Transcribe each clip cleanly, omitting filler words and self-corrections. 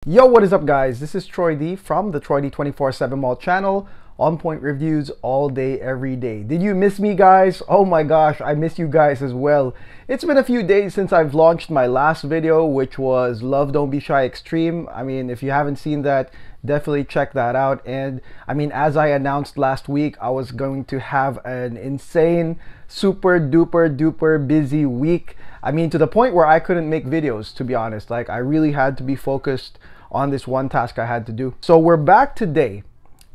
Yo, what is up guys? This is Troy D from the Troy D 24/7 Mall channel. On point reviews all day, every day. Did you miss me guys? Oh my gosh, I miss you guys as well. It's been a few days since I've launched my last video, which was Love Don't Be Shy Extreme. I mean, if you haven't seen that, definitely check that out. And I mean, as I announced last week, I was going to have an insane, super duper busy week. I mean, to the point where I couldn't make videos, to be honest. Like, I really had to be focused on this one task I had to do. So we're back today,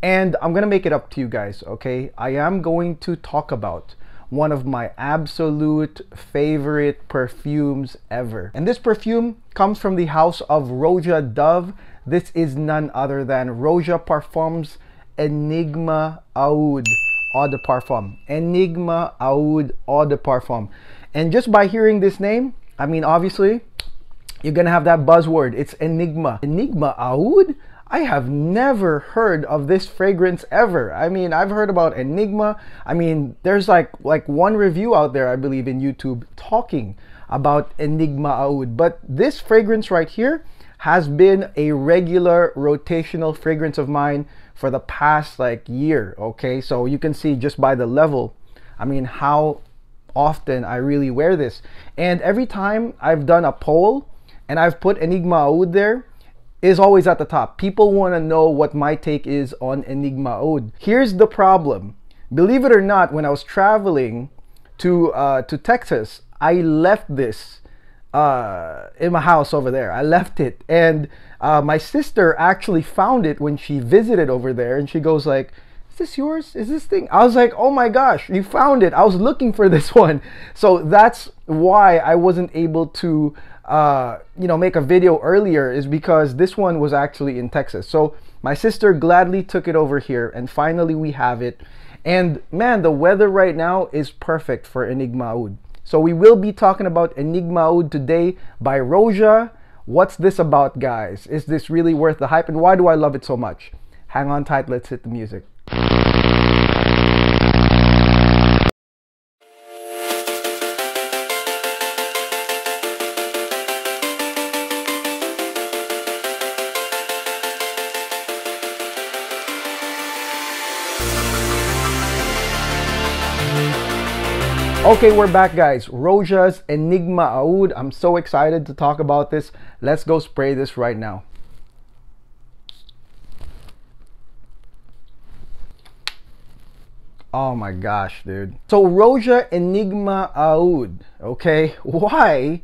and I'm gonna make it up to you guys, okay? I am going to talk about one of my absolute favorite perfumes ever. And this perfume comes from the house of Roja Dove. This is none other than Roja Parfums Enigma Aoud Eau de Parfum. Enigma Aoud Eau de Parfum. And just by hearing this name, I mean, obviously, you're gonna have that buzzword. It's Enigma. Enigma Aoud? I have never heard of this fragrance ever. I mean, I've heard about Enigma. I mean, there's like one review out there, I believe, in YouTube talking about Enigma Aoud. But this fragrance right here has been a regular rotational fragrance of mine for the past year, okay? So you can see just by the level, I mean, how often I really wear this. And every time I've done a poll and I've put Enigma Aoud there, is always at the top. People want to know what my take is on Enigma Aoud. Here's the problem. Believe it or not, when I was traveling to Texas, I left this in my house over there. I left it, and my sister actually found it when she visited over there, and she goes like, "Is this yours? Is this thing?" I was like, "Oh my gosh, you found it. I was looking for this one." So that's why I wasn't able to make a video earlier, is because this one was actually in Texas. So my sister gladly took it over here, and finally we have it. And man, the weather right now is perfect for Enigma Aoud. So we will be talking about Enigma Aoud today by Roja. What's this about, guys? Is this really worth the hype, and why do I love it so much? Hang on tight, let's hit the music. Okay, we're back guys. Roja's Enigma Aoud. I'm so excited to talk about this. Let's go spray this right now. Oh my gosh, dude. So Roja Enigma Aoud, okay? Why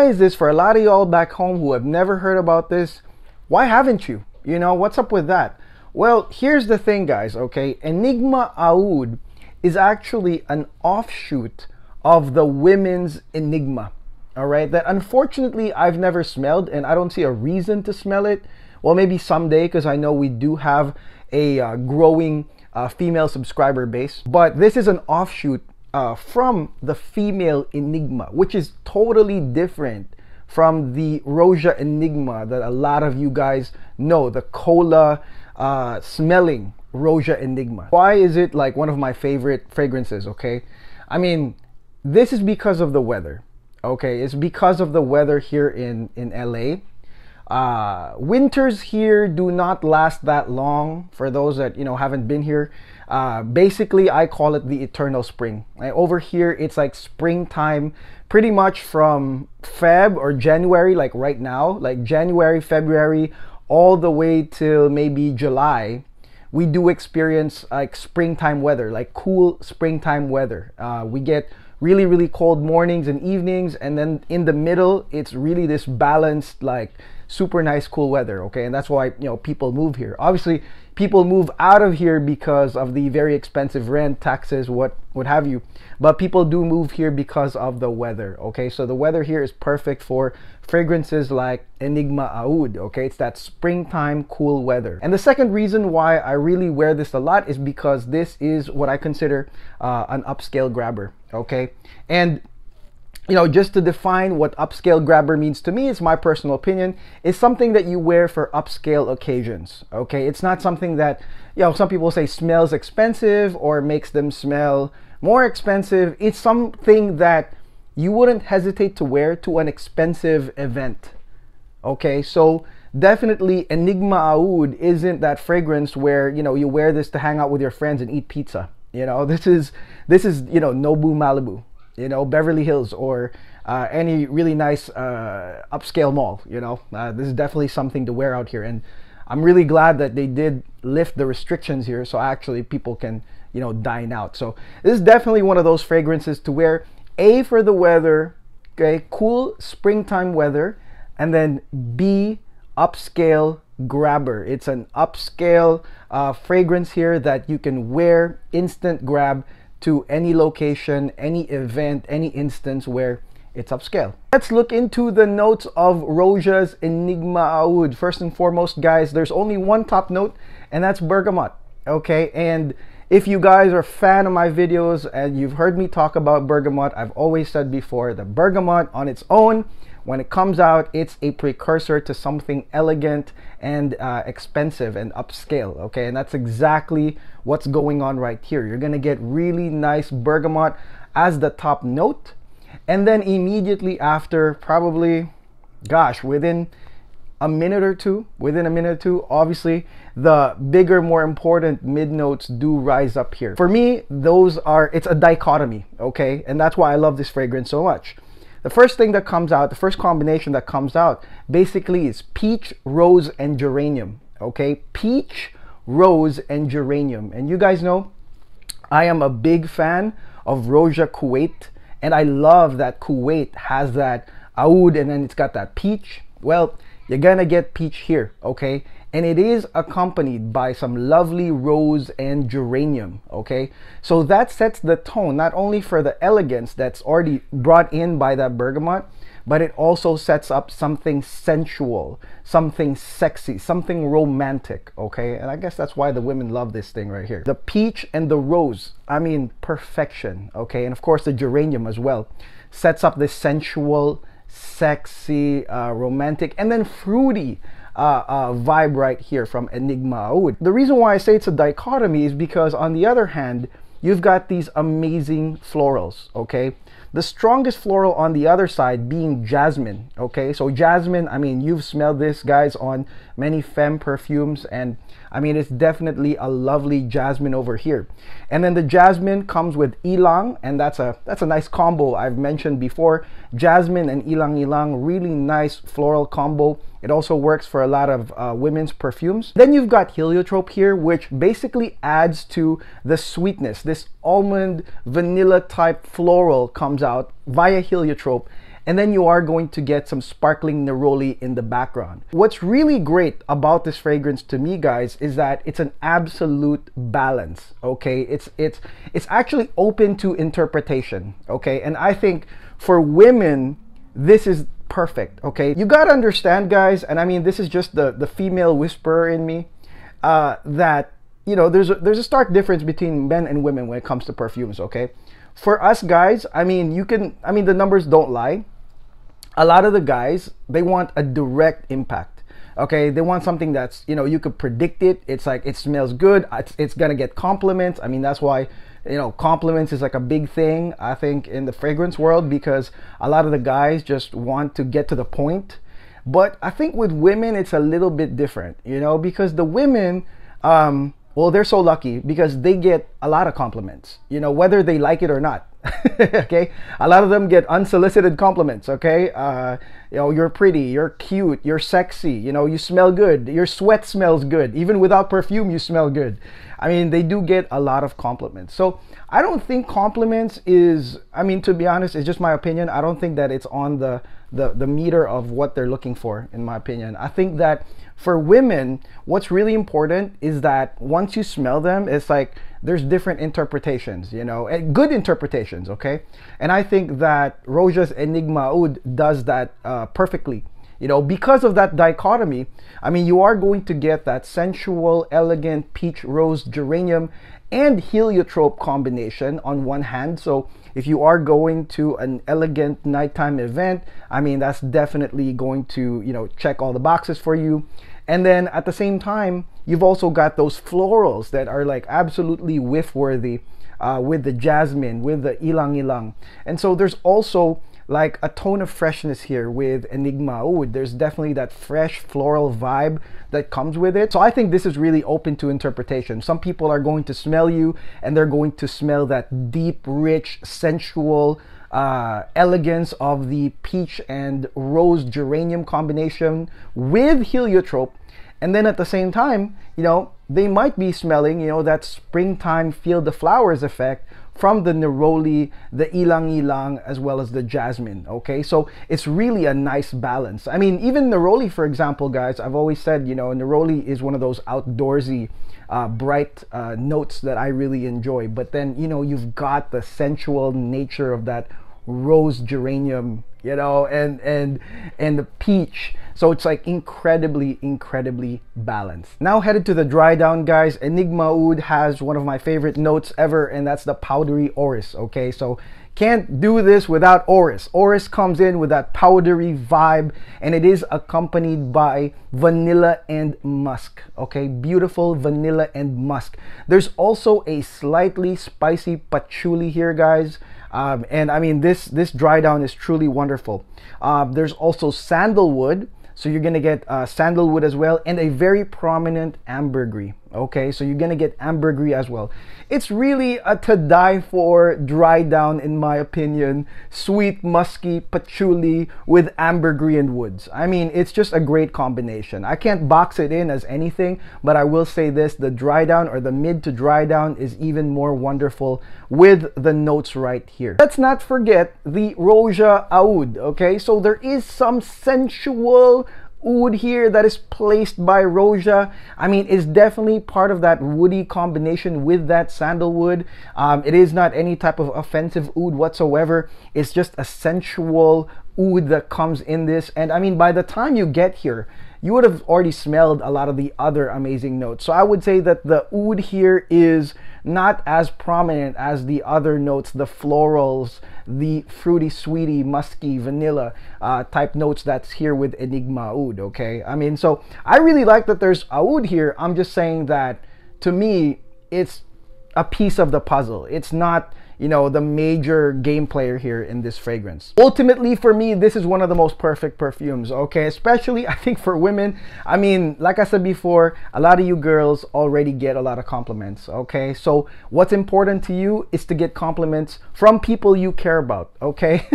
is this, for a lot of y'all back home who have never heard about this, why haven't you? You know, what's up with that? Well, here's the thing guys, okay? Enigma Aoud is actually an offshoot of the women's Enigma, all right? That unfortunately I've never smelled, and I don't see a reason to smell it. Well, maybe someday, because I know we do have a growing female subscriber base. But this is an offshoot from the female Enigma, which is totally different from the Roja Enigma that a lot of you guys know, the cola smelling Roja Enigma. Why is it like one of my favorite fragrances, okay? I mean, this is because of the weather, okay? It's because of the weather here in LA. Winters here do not last that long. For those that, you know, haven't been here, basically I call it the eternal spring. Over here, it's like springtime pretty much from Feb or January, like right now, like January, February, all the way till maybe July. We do experience like springtime weather, like cool springtime weather. We get really cold mornings and evenings, and then in the middle it's really this balanced, like super nice cool weather, okay? And that's why, you know, people move here. Obviously people move out of here because of the very expensive rent, taxes, what have you, but people do move here because of the weather, okay? So the weather here is perfect for fragrances like Enigma Aoud, okay? It's that springtime cool weather. And the second reason why I really wear this a lot is because this is what I consider an upscale grabber, okay? And you know, just to define what upscale grabber means to me, it's my personal opinion, is something that you wear for upscale occasions, okay? It's not something that, you know, some people say smells expensive or makes them smell more expensive. It's something that you wouldn't hesitate to wear to an expensive event, okay? So definitely Enigma Aoud isn't that fragrance where, you know, you wear this to hang out with your friends and eat pizza. You know, this is you know, Nobu Malibu, you know, Beverly Hills, or any really nice upscale mall. You know, this is definitely something to wear out here, and I'm really glad that they did lift the restrictions here, so actually people can, you know, dine out. So this is definitely one of those fragrances to wear, A, for the weather, okay, cool springtime weather, and then B, upscale grabber. It's an upscale fragrance here that you can wear, instant grab to any location, any event, any instance where it's upscale. Let's look into the notes of Roja's Enigma Aoud. First and foremost, guys, there's only one top note, and that's bergamot. Okay, and if you guys are a fan of my videos and you've heard me talk about bergamot, I've always said before that bergamot on its own, when it comes out, it's a precursor to something elegant and expensive and upscale. Okay, and that's exactly what's going on right here. You're gonna get really nice bergamot as the top note, and then immediately after, probably, gosh, within a minute or two, obviously the bigger, more important mid notes do rise up here. For me, it's a dichotomy, okay, and that's why I love this fragrance so much. The first thing that comes out, the first combination that comes out, basically is peach, rose, and geranium. Okay, peach, rose, and geranium. And you guys know, I am a big fan of Roja Kuwait, and I love that Kuwait has that Aoud, and then it's got that peach. Well, you're gonna get peach here, okay? And it is accompanied by some lovely rose and geranium, okay? So that sets the tone, not only for the elegance that's already brought in by that bergamot, but it also sets up something sensual, something sexy, something romantic, okay? And I guess that's why the women love this thing right here. The peach and the rose, I mean, perfection, okay? And of course the geranium as well, sets up this sensual, sexy, romantic, and then fruity vibe right here from Enigma Aoud. The reason why I say it's a dichotomy is because on the other hand, you've got these amazing florals, okay? The strongest floral on the other side being jasmine, okay? So jasmine, I mean, you've smelled this, guys, on many Femme perfumes, and I mean, it's definitely a lovely jasmine over here. And then the jasmine comes with ylang, and that's a nice combo I've mentioned before. Jasmine and ylang, really nice floral combo. It also works for a lot of women's perfumes. Then you've got heliotrope here, which basically adds to the sweetness. This almond vanilla type floral comes out via heliotrope, and then you are going to get some sparkling neroli in the background. What's really great about this fragrance to me, guys, is that it's an absolute balance, okay? It's actually open to interpretation, okay? And I think for women, this is perfect, okay? You gotta understand, guys, and I mean, this is just the female whisperer in me, that, you know, there's a stark difference between men and women when it comes to perfumes, okay? For us guys, I mean, the numbers don't lie. A lot of the guys, they want a direct impact, okay? They want something that's, you know, you could predict it. It's like, it smells good. It's gonna get compliments. I mean, that's why, you know, compliments is like a big thing, I think, in the fragrance world, because a lot of the guys just want to get to the point. But I think with women, it's a little bit different, you know, because the women, well, they're so lucky because they get a lot of compliments, you know, whether they like it or not. Okay, a lot of them get unsolicited compliments, okay? You know, you're pretty, you're cute, you're sexy, you know, you smell good, your sweat smells good, even without perfume you smell good. I mean, they do get a lot of compliments. So I don't think compliments is, I mean, to be honest, it's just my opinion. I don't think that it's on the meter of what they're looking for, in my opinion. I think that for women, what's really important is that once you smell them, it's like there's different interpretations, you know, and good interpretations, okay? And I think that Roja's Enigma Aoud does that perfectly, you know, because of that dichotomy. I mean, you are going to get that sensual, elegant peach, rose, geranium, and heliotrope combination on one hand. So if you are going to an elegant nighttime event, I mean, that's definitely going to, you know, check all the boxes for you. And then at the same time, you've also got those florals that are like absolutely whiff worthy with the jasmine, with the ylang. And so there's also like a tone of freshness here with Enigma Aoud. There's definitely that fresh floral vibe that comes with it. So I think this is really open to interpretation. Some people are going to smell you and they're going to smell that deep, rich, sensual elegance of the peach and rose geranium combination with heliotrope. And then at the same time, you know, they might be smelling, you know, that springtime feel the flowers effect from the neroli, the ilang ilang, as well as the jasmine. Okay, so it's really a nice balance. I mean, even neroli, for example, guys, I've always said, you know, neroli is one of those outdoorsy bright notes that I really enjoy. But then, you know, you've got the sensual nature of that rose geranium, you know, and the peach. So it's like incredibly balanced. Now headed to the dry down, guys. Enigma Aoud has one of my favorite notes ever, and that's the powdery Orris. Okay, so can't do this without Orris. Orris comes in with that powdery vibe, and it is accompanied by vanilla and musk. Okay, beautiful vanilla and musk. There's also a slightly spicy patchouli here, guys. And I mean, this dry down is truly wonderful. There's also sandalwood, so you're gonna get sandalwood as well, and a very prominent ambergris. Okay, so you're gonna get ambergris as well. It's really a to die for dry down, in my opinion. Sweet, musky patchouli with ambergris and woods. I mean, it's just a great combination. I can't box it in as anything, but I will say this: the dry down, or the mid to dry down, is even more wonderful with the notes right here. Let's not forget the Roja Aoud. Okay, so there is some sensual oud here that is placed by Roja. I mean, it's definitely part of that woody combination with that sandalwood. It is not any type of offensive oud whatsoever. It's just a sensual oud that comes in this. And I mean, by the time you get here, you would have already smelled a lot of the other amazing notes. So I would say that the oud here is not as prominent as the other notes, the florals, the fruity, sweety, musky, vanilla type notes that's here with Enigma Aoud. Okay, I mean, so I really like that there's Aoud here. I'm just saying that to me, it's a piece of the puzzle. It's not, you know, the major game player here in this fragrance. Ultimately, for me, this is one of the most perfect perfumes, okay? Especially, I think, for women. I mean, like I said before, a lot of you girls already get a lot of compliments, okay? So what's important to you is to get compliments from people you care about, okay?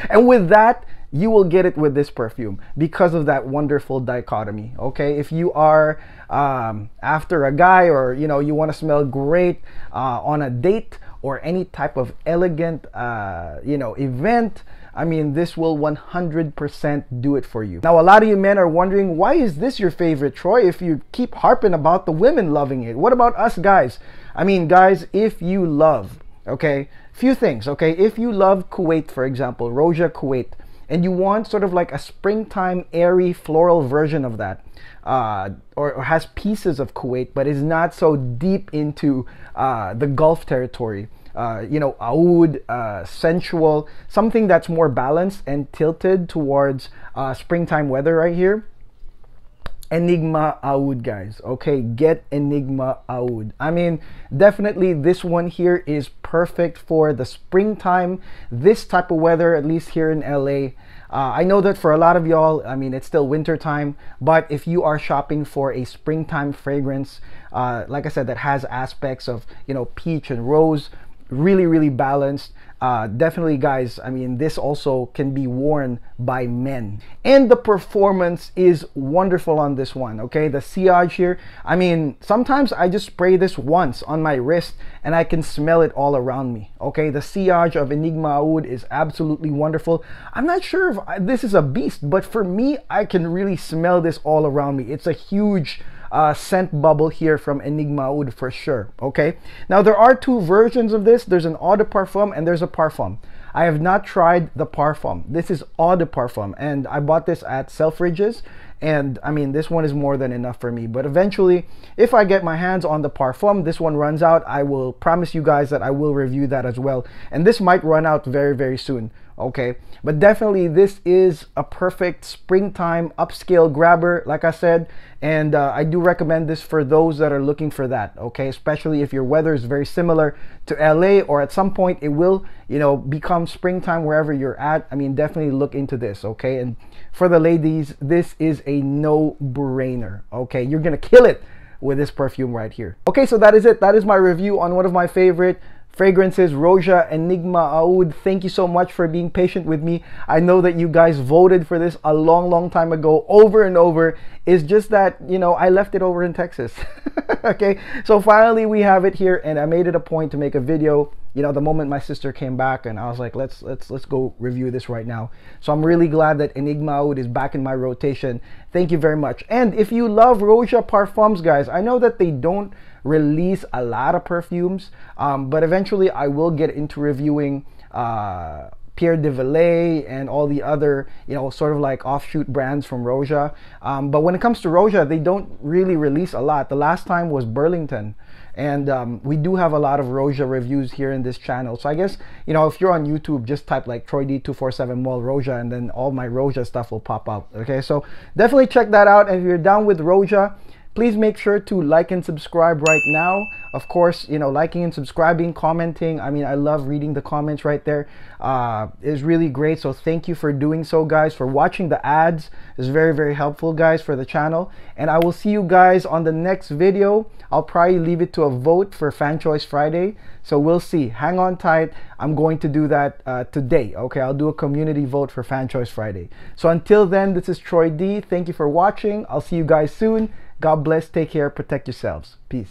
And with that, you will get it with this perfume because of that wonderful dichotomy. Okay, if you are after a guy, or you know, you want to smell great on a date or any type of elegant you know, event, I mean, this will 100% do it for you. Now, a lot of you men are wondering, why is this your favorite, Troy, if you keep harping about the women loving it? What about us guys? I mean, guys, if you love, okay, few things, okay, if you love Kuwait, for example, Roja Kuwait, and you want sort of like a springtime airy floral version of that, or has pieces of Kuwait but is not so deep into the Gulf territory, you know, Aoud, sensual, something that's more balanced and tilted towards springtime weather right here, Enigma Aoud, guys. Okay, get Enigma Aoud. I mean, definitely this one here is perfect for the springtime, this type of weather, at least here in LA. I know that for a lot of y'all, I mean, it's still winter time, but if you are shopping for a springtime fragrance, like I said, that has aspects of, you know, peach and rose, really balanced, definitely, guys, I mean, this also can be worn by men, and the performance is wonderful on this one. Okay, the sillage here, I mean, sometimes I just spray this once on my wrist and I can smell it all around me. Okay, the sillage of Enigma Aoud is absolutely wonderful. I'm not sure if this is a beast, but for me, I can really smell this all around me. It's a huge scent bubble here from Enigma Aoud for sure. Okay, now there are two versions of this. There's an eau de parfum and there's a parfum. I have not tried the parfum. This is eau de parfum, and I bought this at Selfridges, and I mean, this one is more than enough for me. But eventually, if I get my hands on the parfum, this one runs out, I will promise you guys that I will review that as well, and this might run out very soon. Okay, but definitely this is a perfect springtime upscale grabber, like I said, and I do recommend this for those that are looking for that. Okay, especially if your weather is very similar to LA, or at some point it will, you know, become springtime wherever you're at. I mean, definitely look into this. Okay, and for the ladies, this is a no-brainer. Okay, you're gonna kill it with this perfume right here. Okay, so that is it. That is my review on one of my favorite fragrances, Roja Enigma Aoud. Thank you so much for being patient with me. I know that you guys voted for this a long time ago, over and over. It's just that, you know, I left it over in Texas. Okay, so finally we have it here, and I made it a point to make a video, you know, the moment my sister came back, and I was like, let's go review this right now. So I'm really glad that Enigma Aoud is back in my rotation. Thank you very much. And if you love Roja Parfums, guys, I know that they don't release a lot of perfumes, but eventually I will get into reviewing Pierre de Villiers and all the other, you know, sort of like offshoot brands from Roja. But when it comes to Roja, they don't really release a lot. The last time was Burlington. And we do have a lot of Roja reviews here in this channel. So I guess, you know, if you're on YouTube, just type like Troy D 247 Mall Roja, and then all my Roja stuff will pop up. Okay, so definitely check that out. And if you're down with Roja, please make sure to like and subscribe right now. Of course, you know, liking and subscribing, commenting. I mean, I love reading the comments right there. It's really great. So thank you for doing so, guys, for watching the ads. It's very helpful, guys, for the channel. And I will see you guys on the next video. I'll probably leave it to a vote for Fan Choice Friday. So we'll see. Hang on tight. I'm going to do that today. Okay, I'll do a community vote for Fan Choice Friday. So until then, this is Troy D. Thank you for watching. I'll see you guys soon. God bless, take care, protect yourselves. Peace.